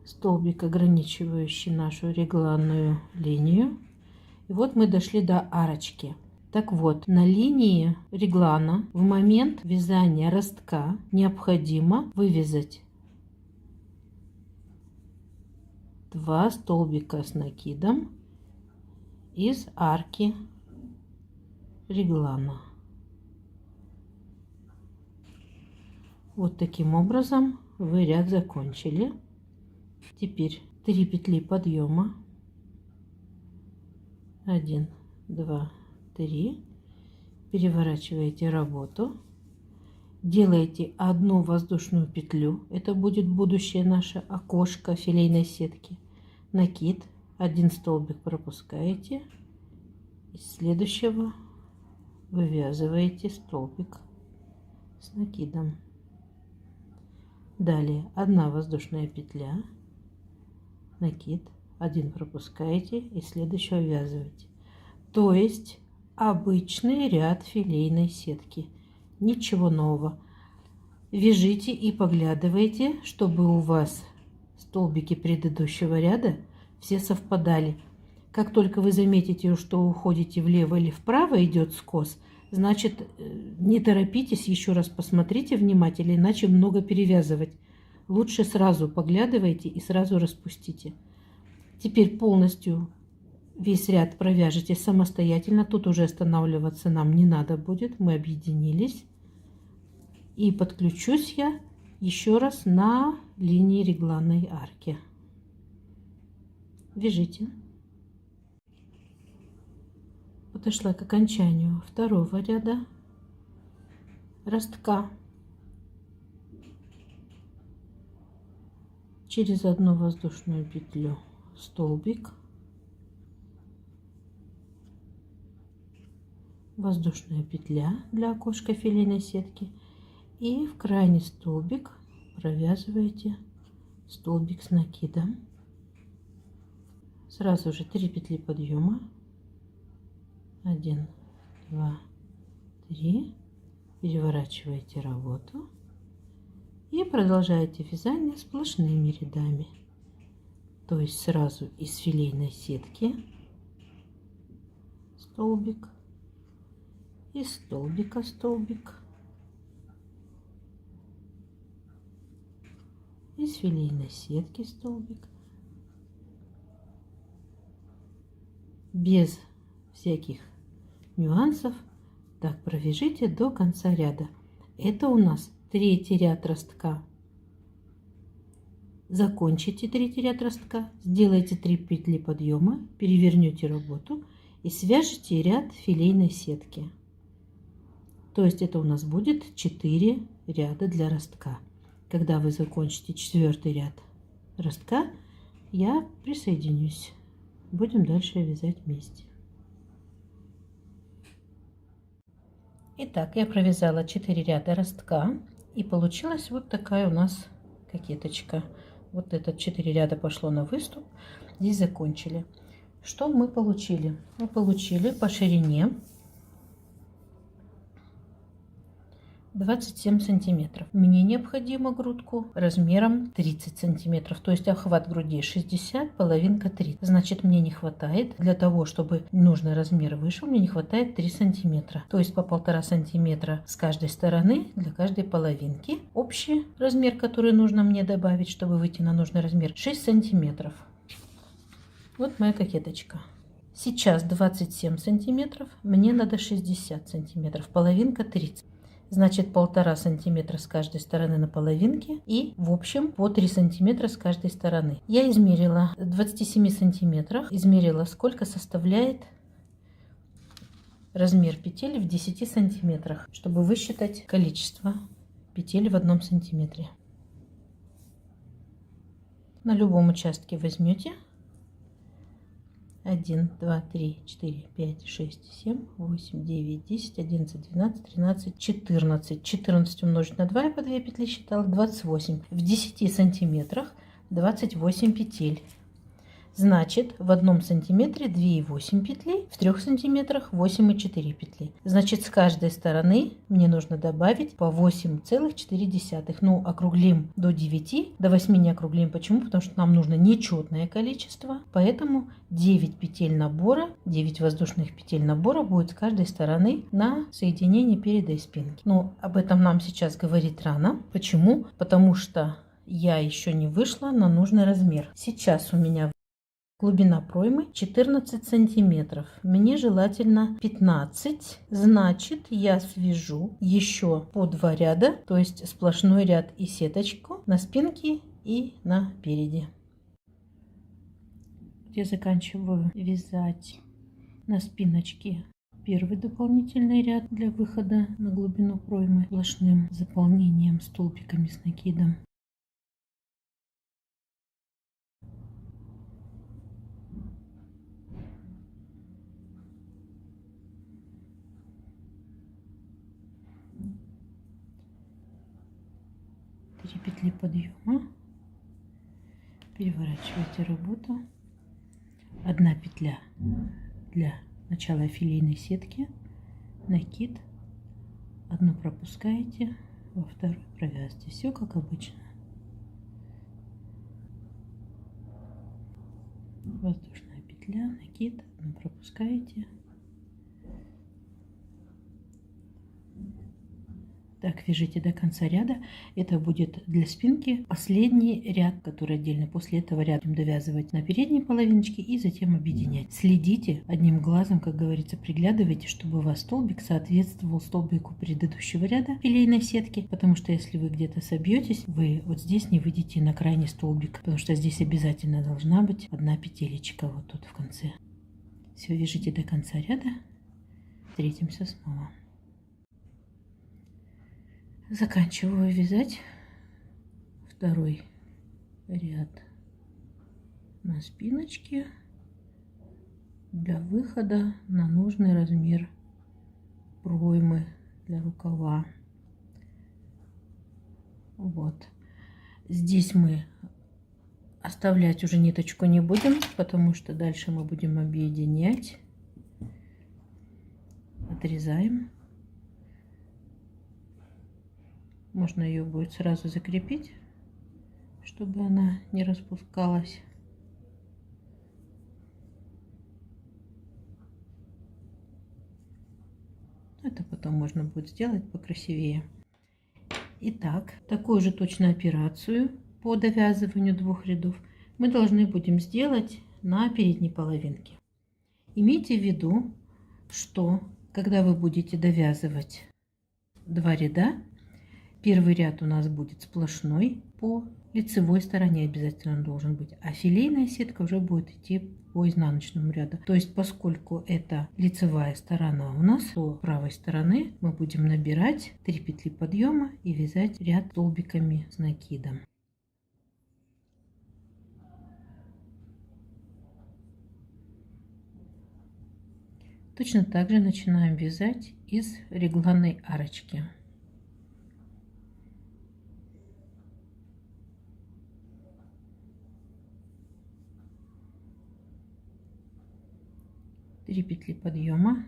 столбик, ограничивающий нашу регланную линию. И вот мы дошли до арочки. Так вот, на линии реглана в момент вязания ростка необходимо вывязать 2 столбика с накидом из арки реглана. Вот таким образом вы ряд закончили. Теперь 3 петли подъема. 1, 2, 3. Переворачиваете работу. Делаете одну воздушную петлю. Это будет будущее наше окошко филейной сетки. Накид. 1 столбик пропускаете. Из следующего вывязываете столбик с накидом. Далее 1 воздушная петля, накид, 1 пропускаете и следующего ввязываете. То есть обычный ряд филейной сетки. Ничего нового. Вяжите и поглядывайте, чтобы у вас столбики предыдущего ряда все совпадали. Как только вы заметите, что уходите влево или вправо, идет скос, значит, не торопитесь, еще раз посмотрите внимательно, иначе много перевязывать. Лучше сразу поглядывайте и сразу распустите. Теперь полностью весь ряд провяжите самостоятельно. Тут уже останавливаться нам не надо будет. Мы объединились. И подключусь я еще раз на линии регланной арки. Вяжите. подошла к окончанию второго ряда ростка. Через одну воздушную петлю столбик, воздушная петля для окошка филейной сетки, и в крайний столбик провязываете столбик с накидом. Сразу же 3 петли подъема, 1, 2, 3, переворачиваете работу и продолжаете вязание сплошными рядами, то есть сразу из филейной сетки столбик, из столбика столбик, из филейной сетки столбик, без всяких нюансов. Так провяжите до конца ряда. Это у нас третий ряд ростка. Закончите третий ряд ростка, сделайте 3 петли подъема, перевернете работу и свяжите ряд филейной сетки. То есть это у нас будет 4 ряда для ростка. Когда вы закончите 4-й ряд ростка, я присоединюсь. Будем дальше вязать вместе. Итак, я провязала 4 ряда ростка, и получилась вот такая у нас кокеточка. Вот этот 4 ряда пошло на выступ. Здесь закончили. Что мы получили? Мы получили по ширине 27 сантиметров. Мне необходимо грудку размером 30 сантиметров, то есть охват груди 60, половинка 30. Значит, мне не хватает, для того, чтобы нужный размер вышел, мне не хватает 3 сантиметра. То есть по 1,5 сантиметра с каждой стороны для каждой половинки. Общий размер, который нужно мне добавить, чтобы выйти на нужный размер, 6 сантиметров. Вот моя кокеточка. Сейчас 27 сантиметров, мне надо 60 сантиметров, половинка 30. Значит, 1,5 сантиметра с каждой стороны на половинке и в общем по 3 сантиметра с каждой стороны. Я измерила 27 сантиметрах, измерила, сколько составляет размер петель в 10 сантиметрах, чтобы высчитать количество петель в 1 сантиметре. На любом участке возьмете 1, 2, 3, 4, 5, 6, 7, 8, 9, 10, 11, 12, 13, 14. 14 умножить на 2, я по 2 петли считала, 28. В 10 сантиметрах 28 петель. Значит, в 1 сантиметре 2,8 петли, в 3 сантиметрах 8,4 петли. Значит, с каждой стороны мне нужно добавить по 8,4. Ну, округлим до 9, до 8 не округлим. Почему? Потому что нам нужно нечетное количество. Поэтому 9 петель набора, 9 воздушных петель набора будет с каждой стороны на соединение переда и спинки. Но об этом нам сейчас говорить рано. Почему? Потому что я еще не вышла на нужный размер. Сейчас у меня глубина проймы 14 сантиметров. Мне желательно 15. Значит, я свяжу еще по 2 ряда, то есть сплошной ряд и сеточку на спинке и на переде. Я заканчиваю вязать на спиночке первый дополнительный ряд для выхода на глубину проймы сплошным заполнением столбиками с накидом. Три петли подъема, переворачиваете работу, 1 петля для начала филейной сетки, накид, 1 пропускаете, во 2 провязываете. Все как обычно. Воздушная петля, накид, 1 пропускаете. Так, вяжите до конца ряда. Это будет для спинки последний ряд, который отдельно. После этого ряд будем довязывать на передней половиночке и затем объединять. Следите одним глазом, как говорится, приглядывайте, чтобы у вас столбик соответствовал столбику предыдущего ряда филейной сетки. Потому что если вы где-то собьетесь, вы вот здесь не выйдете на крайний столбик. Потому что здесь обязательно должна быть 1 петелечка вот тут в конце. Все, вяжите до конца ряда Встретимся снова. Заканчиваю вязать второй ряд на спиночке для выхода на нужный размер проймы для рукава. Вот. Здесь мы оставлять уже ниточку не будем, потому что дальше мы будем объединять. Отрезаем. Можно ее будет сразу закрепить, чтобы она не распускалась. Это потом можно будет сделать покрасивее. Итак, такую же точно операцию по довязыванию двух рядов мы должны будем сделать на передней половинке. Имейте в виду, что когда вы будете довязывать два ряда, первый ряд у нас будет сплошной, по лицевой стороне обязательно должен быть, а филейная сетка уже будет идти по изнаночному ряду. То есть, поскольку это лицевая сторона у нас, то с правой стороны мы будем набирать 3 петли подъема и вязать ряд столбиками с накидом. Точно так же начинаем вязать из регланной арочки. Три петли подъема,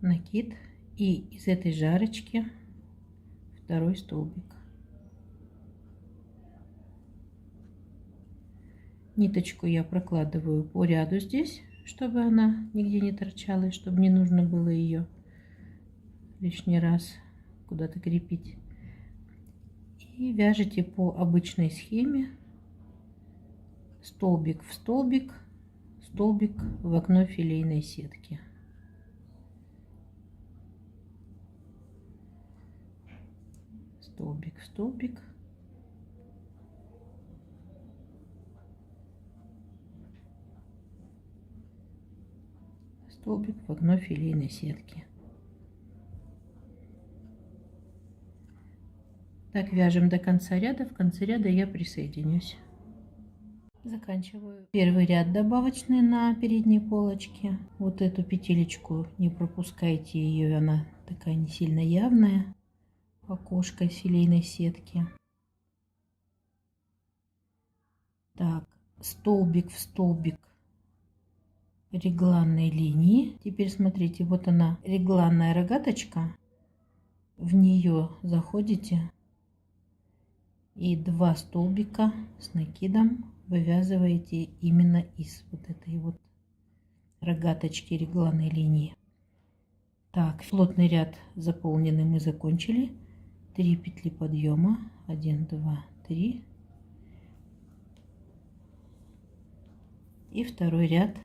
накид и из этой же арочки второй столбик. Ниточку я прокладываю по ряду здесь, чтобы она нигде не торчала, и чтобы не нужно было ее лишний раз куда-то крепить. И вяжите по обычной схеме столбик в столбик, столбик в окно филейной сетки. Столбик в столбик. Столбик в окно филейной сетки. Так вяжем до конца ряда. В конце ряда я присоединюсь. Заканчиваю первый ряд добавочный на передней полочке. Вот эту петелечку не пропускайте, ее, она такая не сильно явная. Окошко филейной сетки. Так, столбик в столбик регланной линии. Теперь смотрите, вот она, регланная рогаточка. В нее заходите и 2 столбика с накидом вывязываете именно из вот этой вот рогаточки регланной линии. Так, плотный ряд заполненный мы закончили. 3 петли подъема, 1, 2, 3. И второй ряд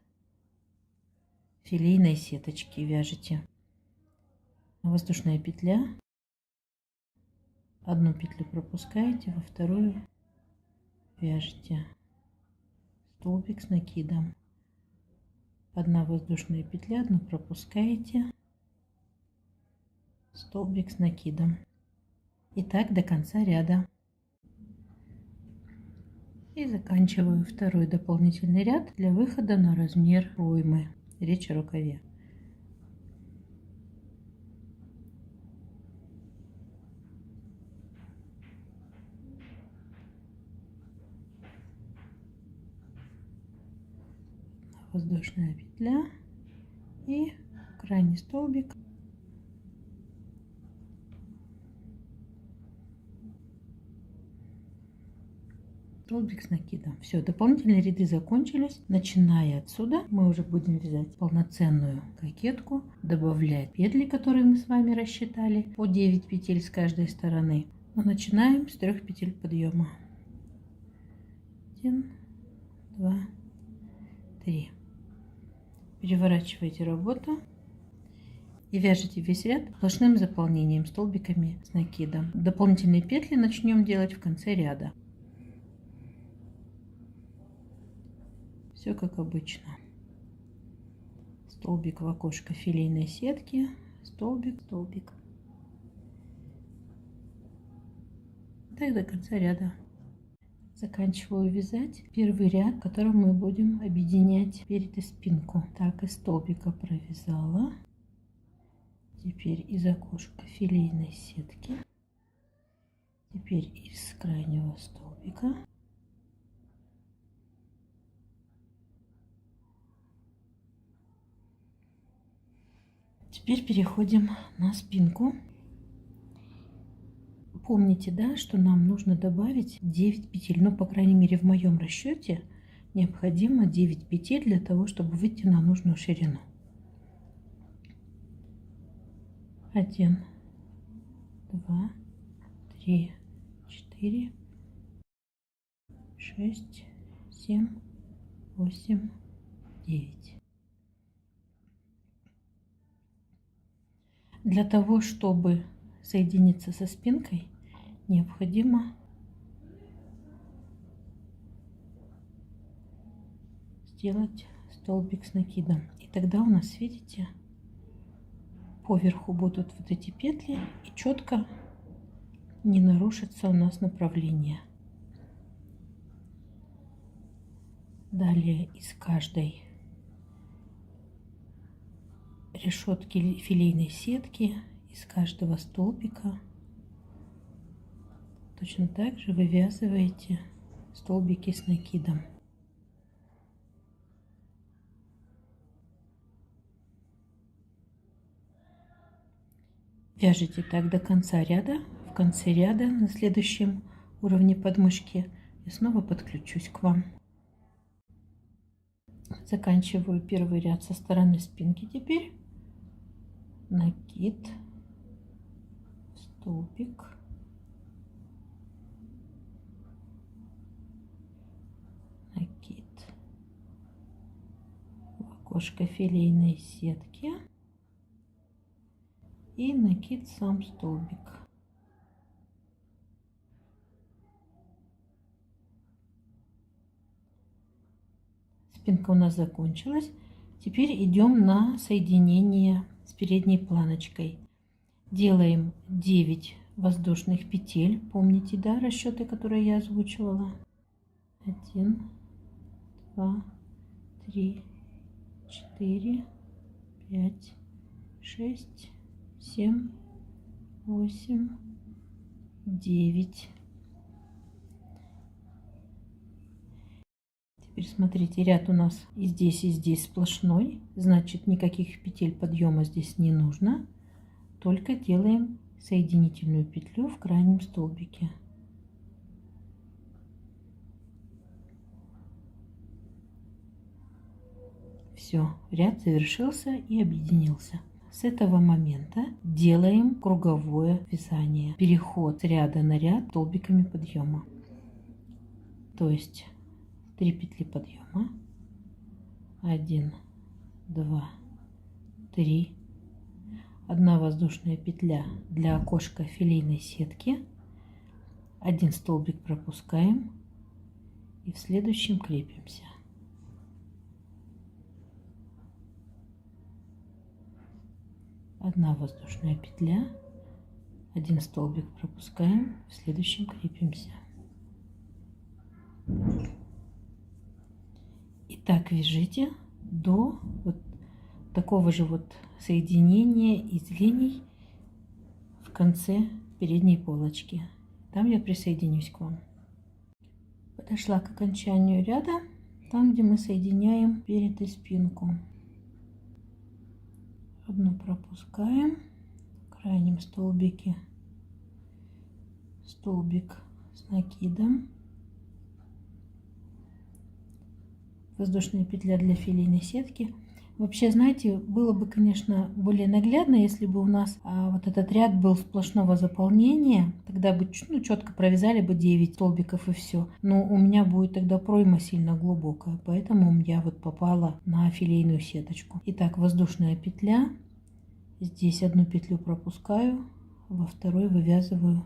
филейной сеточки вяжете. Воздушная петля, одну петлю пропускаете, во вторую вяжете столбик с накидом. 1 воздушная петля, одну пропускаете, столбик с накидом. И так до конца ряда. И заканчиваю второй дополнительный ряд для выхода на размер проймы. Речь о рукаве. Воздушная петля и крайний столбик. Столбик с накидом. Все, дополнительные ряды закончились. Начиная отсюда мы уже будем вязать полноценную кокетку, добавлять петли, которые мы с вами рассчитали, по 9 петель с каждой стороны. Но начинаем с 3 петель подъема. 1, 2, 3. Переворачивайте работу и вяжите весь ряд сплошным заполнением столбиками с накидом. Дополнительные петли начнем делать в конце ряда. Все как обычно. столбик в окошко филейной сетки, столбик, столбик. Так до конца ряда. Заканчиваю вязать первый ряд, в котором мы будем объединять перед и спинку. Так, из столбика провязала. Теперь из окошка филейной сетки. Теперь из крайнего столбика. Теперь переходим на спинку. Помните, да, что нам нужно добавить 9 петель. Ну, по крайней мере, в моем расчете необходимо 9 петель для того, чтобы выйти на нужную ширину. 1, 2, 3, 4, 6, 7, 8, 9. Для того, чтобы соединиться со спинкой, необходимо сделать столбик с накидом. И тогда у нас, видите, поверху будут вот эти петли, и четко не нарушится у нас направление. Далее из каждой решетки филейной сетки, из каждого столбика точно так же вывязываете столбики с накидом. Вяжите так до конца ряда. В конце ряда на следующем уровне подмышки я снова подключусь к вам. Заканчиваю первый ряд со стороны спинки. Теперь накид, столбик, накид в окошко филейной сетки и накид сам столбик. Спинка у нас закончилась. Теперь идем на соединение с передней планочкой. Делаем 9 воздушных петель. Помните, да, расчеты, которые я озвучивала? 1, 2, 3, 4, 5, 6, 7, 8, 9. Теперь смотрите, ряд у нас и здесь сплошной, значит никаких петель подъема здесь не нужно, только делаем соединительную петлю в крайнем столбике. Все, ряд завершился и объединился. С этого момента делаем круговое вязание, переход с ряда на ряд столбиками подъема, то есть 3 петли подъема, 1, 2, 3, 1 воздушная петля для окошка филейной сетки, 1 столбик пропускаем и в следующем крепимся. 1 воздушная петля, 1 столбик пропускаем, в следующем крепимся. И так вяжите до вот такого же вот соединения из линий в конце передней полочки. Там я присоединюсь к вам. Подошла к окончанию ряда, там, где мы соединяем перед и спинку. Одну пропускаем, в крайнем столбике столбик с накидом, воздушная петля для филейной сетки. Вообще, знаете, было бы, конечно, более наглядно, если бы у нас вот этот ряд был сплошного заполнения. Тогда бы четко провязали бы 9 столбиков и все. Но у меня будет тогда пройма сильно глубокая, поэтому я вот попала на филейную сеточку. Итак, воздушная петля. Здесь 1 петлю пропускаю, во второй вывязываю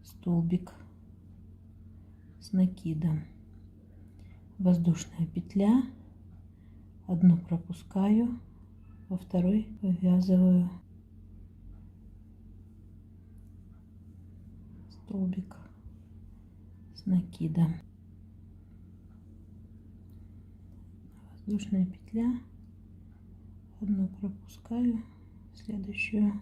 столбик с накидом. Воздушная петля, одну пропускаю, во второй вывязываю столбик с накидом. Воздушная петля, одну пропускаю, следующую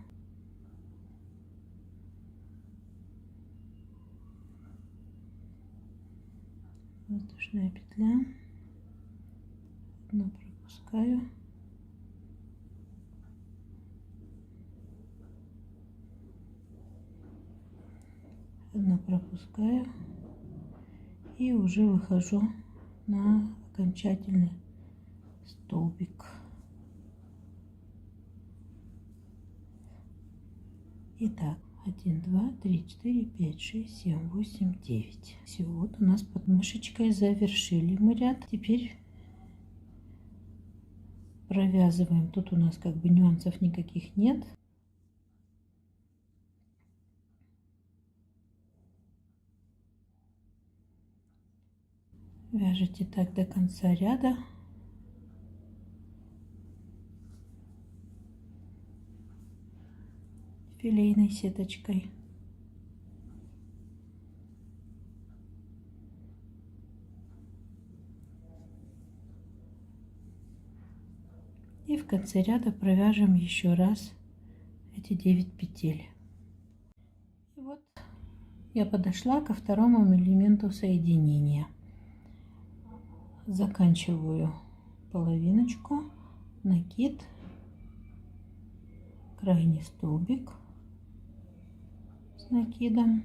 воздушная петля, одну пропускаю, одну пропускаю и уже выхожу на окончательный столбик. Итак, 1, 2, 3, 4, 5, 6, 7, 8, 9. Все, вот у нас подмышечкой завершили мы ряд. Теперь провязываем. Тут у нас как бы нюансов никаких нет. Вяжите так до конца ряда. Филейной сеточкой. И в конце ряда провяжем еще раз эти 9 петель. И вот я подошла ко второму элементу соединения. Заканчиваю половиночку, накид, крайний столбик с накидом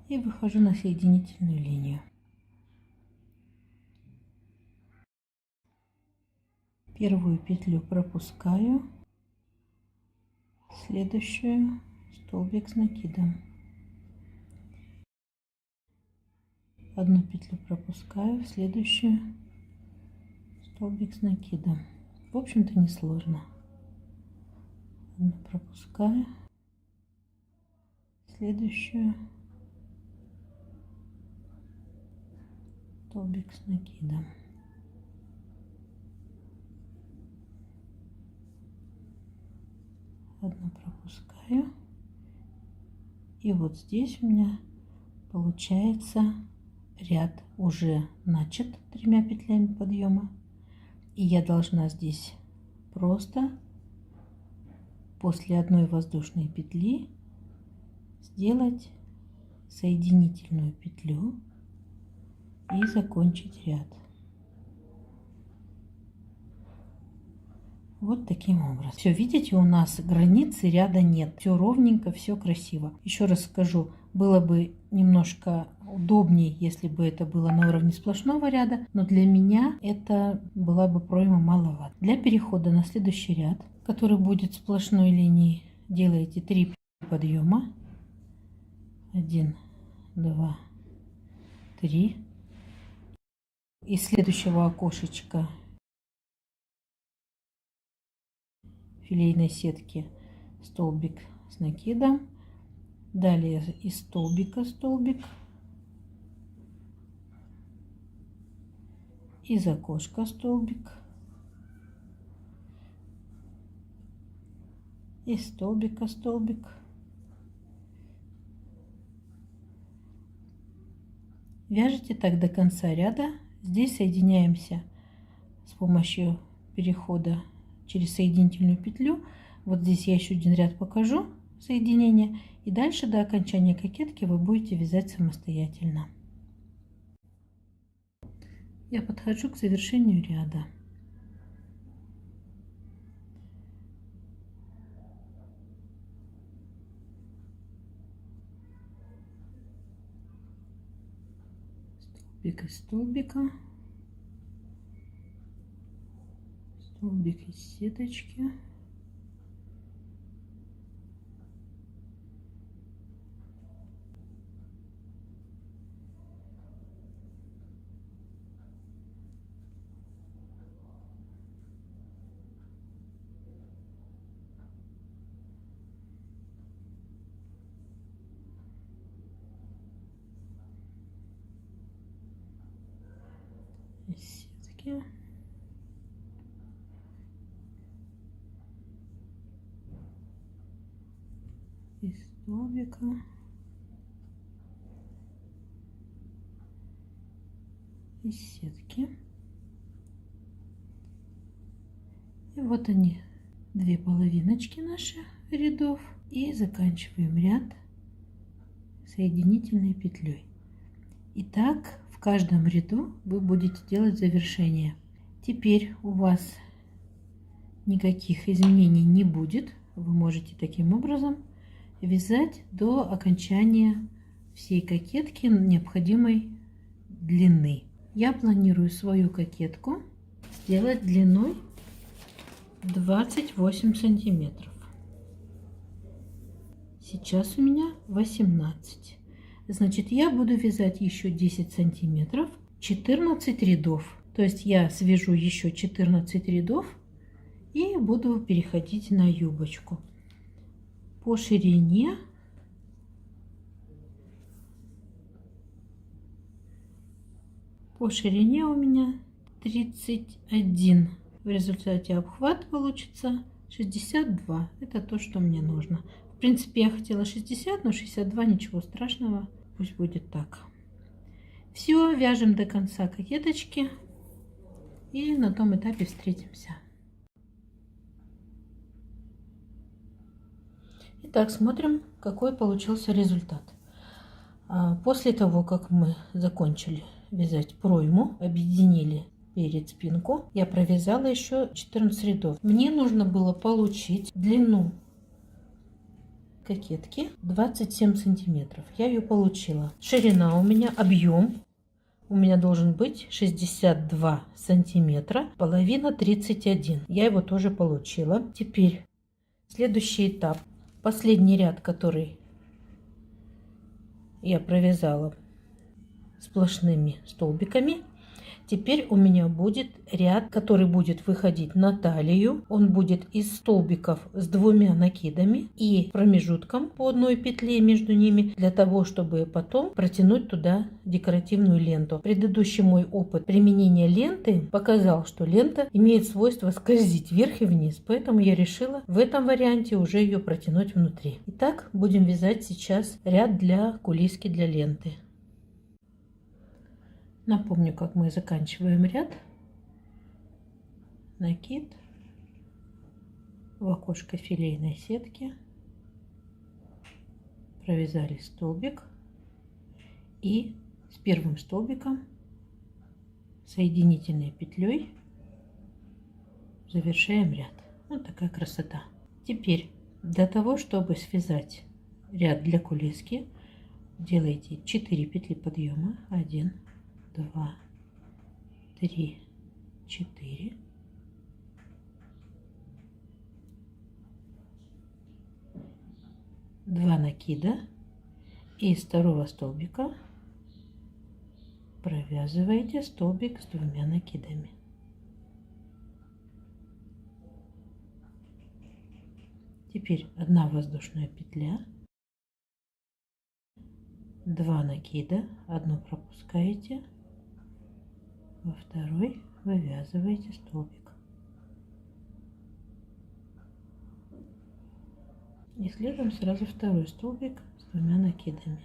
и выхожу на соединительную линию. Первую петлю пропускаю, следующую столбик с накидом, одну петлю пропускаю, следующую столбик с накидом. В общем-то несложно. Одну пропускаю, следующую столбик с накидом. Одну пропускаю. И вот здесь у меня получается ряд уже начат 3 петлями подъема. И я должна здесь просто после одной воздушной петли сделать соединительную петлю и закончить ряд. Вот таким образом. Все, видите, у нас границы ряда нет. Все ровненько, все красиво. Еще раз скажу, было бы немножко удобнее, если бы это было на уровне сплошного ряда, но для меня это была бы пройма маловато. Для перехода на следующий ряд, который будет сплошной линией, делаете 3 подъема. 1, 2, 3. Из следующего окошечка филейной сетки столбик с накидом, далее из столбика столбик, из окошка столбик, из столбика столбик, вяжите так до конца ряда. Здесь соединяемся с помощью перехода через соединительную петлю. Вот здесь я еще один ряд покажу соединение, и дальше до окончания кокетки вы будете вязать самостоятельно. Я подхожу к завершению ряда. Столбик из столбика, столбик из сеточки, из сетки, столбика. Из сетки. И вот они, две половиночки наших рядов. И заканчиваем ряд соединительной петлей. И так в каждом ряду вы будете делать завершение. Теперь у вас никаких изменений не будет. Вы можете таким образом вязать до окончания всей кокетки необходимой длины. Я планирую свою кокетку сделать длиной 28 сантиметров. Сейчас у меня 18. Значит, я буду вязать еще 10 сантиметров, 14 рядов. То есть я свяжу еще 14 рядов и буду переходить на юбочку. По ширине у меня 31. В результате обхват получится 62. Это то, что мне нужно. В принципе, я хотела 60, но 62 ничего страшного. Пусть будет так. Все, вяжем до конца кокеточки. И на том этапе встретимся. Итак, смотрим, какой получился результат. После того, как мы закончили вязать пройму, объединили перед спинку, я провязала еще 14 рядов. Мне нужно было получить длину кокетки 27 сантиметров. Я ее получила. Ширина у меня, объем у меня должен быть 62 сантиметра, половина 31. Я его тоже получила. Теперь следующий этап. Последний ряд, который я провязала сплошными столбиками. Теперь у меня будет ряд, который будет выходить на талию. Он будет из столбиков с двумя накидами и промежутком по одной петле между ними, для того, чтобы потом протянуть туда декоративную ленту. Предыдущий мой опыт применения ленты показал, что лента имеет свойство скользить вверх и вниз, поэтому я решила в этом варианте уже ее протянуть внутри. Итак, будем вязать сейчас ряд для кулиски для ленты. Напомню, как мы заканчиваем ряд. Накид в окошко филейной сетки, провязали столбик и с первым столбиком соединительной петлей завершаем ряд. Вот такая красота. Теперь для того, чтобы связать ряд для кулиски, делайте 4 петли подъема. 1, 2, 3, 4. Два накида и из второго столбика провязываете столбик с двумя накидами. Теперь одна воздушная петля, 2 накида, одну пропускаете, во второй вывязываете столбик. И следом сразу второй столбик с двумя накидами.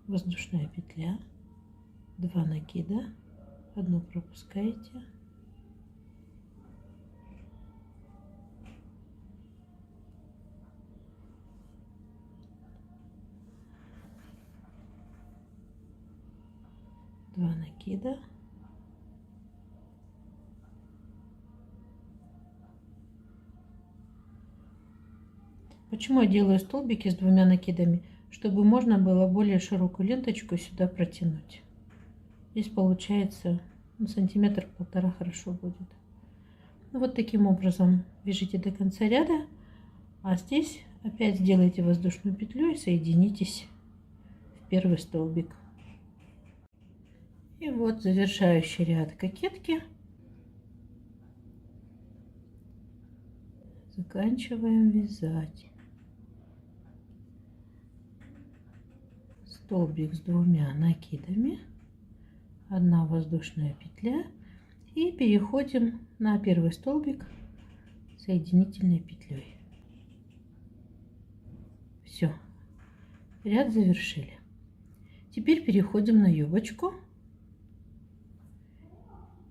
Воздушная петля, 2 накида, одну пропускаете, два накида, почему я делаю столбики с двумя накидами? Чтобы можно было более широкую ленточку сюда протянуть. Здесь получается сантиметр полтора хорошо будет. Вот таким образом вяжите до конца ряда, а здесь опять сделайте воздушную петлю и соединитесь в первый столбик. И вот завершающий ряд кокетки. Заканчиваем вязать. Столбик с двумя накидами, одна воздушная петля И переходим на первый столбик соединительной петлей. Все, ряд завершили. Теперь переходим на юбочку.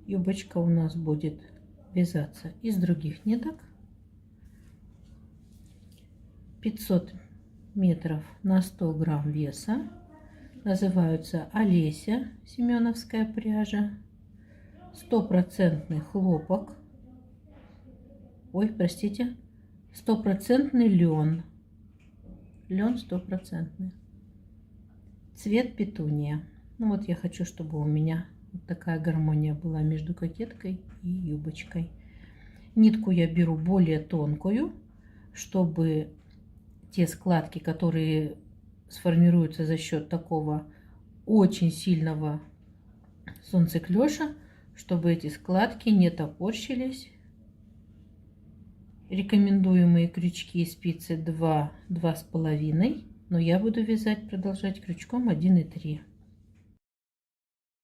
Юбочка у нас будет вязаться из других ниток. 500 метров на 100 грамм веса. Называются Олеся семеновская пряжа. 100% хлопок. Ой, простите. 100% лен. Лен 100%. Цвет петуния. Ну вот я хочу, чтобы у меня вот такая гармония была между кокеткой и юбочкой. Нитку я беру более тонкую, чтобы те складки, которые сформируются за счет такого очень сильного солнцеклёша, чтобы эти складки не топорщились. Рекомендуемые крючки и спицы 2-2,5, но я буду вязать, продолжать крючком 1,3.